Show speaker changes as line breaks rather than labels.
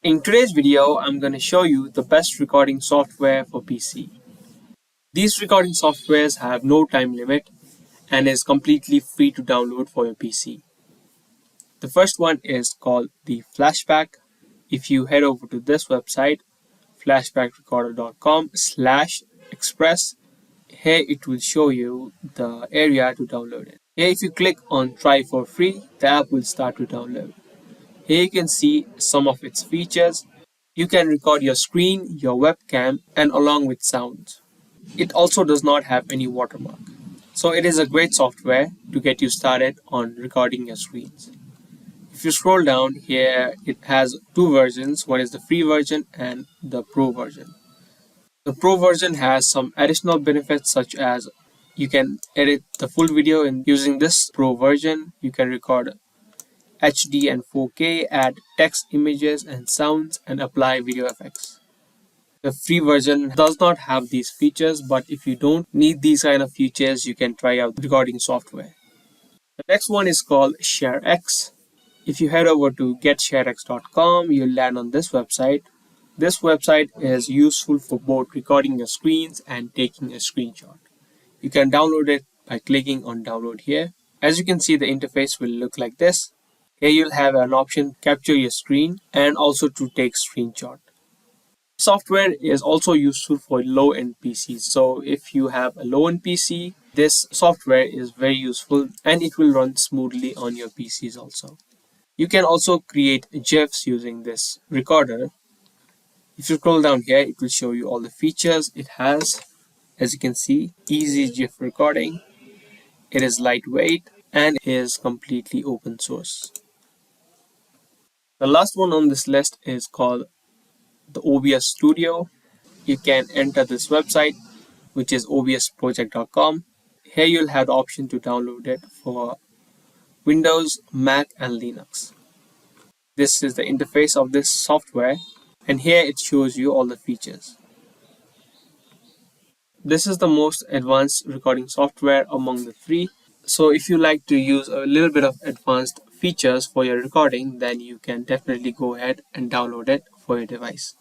In today's video, I'm going to show you the best recording software for PC. These recording softwares have no time limit and is completely free to download for your PC. The first one is called the FlashBack. If you head over to this website, flashbackrecorder.com/express, here it will show you the area to download it. Here if you click on try for free, the app will start to download. Here you can see some of its features. You can record your screen, your webcam, and along with sounds. It also does not have any watermark. So it is a great software to get you started on recording your screens. If you scroll down here, it has two versions. One is the free version and the pro version. The pro version has some additional benefits such as you can edit the full video using this pro version. You can record HD and 4K, add text, images, and sounds, and apply video effects. The free version does not have these features, but if you don't need these kind of features, you can try out the recording software. The next one is called Sharex. If you head over to getsharex.com, you'll land on this website. This website is useful for both recording your screens and taking a screenshot. You can download it by clicking on download here. As you can see, the interface will look like this. Here you'll have an option to capture your screen and also to take screenshot. Software is also useful for low-end PCs. So if you have a low-end PC, this software is very useful and it will run smoothly on your PCs also. You can also create GIFs using this recorder. If you scroll down here, it will show you all the features it has. As you can see, easy GIF recording. It is lightweight and is completely open source. The last one on this list is called the OBS Studio. You can enter this website, which is obsproject.com. Here you'll have the option to download it for Windows, Mac, and Linux. This is the interface of this software, and here it shows you all the features. This is the most advanced recording software among the three. So if you like to use a little bit of advanced features for your recording, then you can definitely go ahead and download it for your device.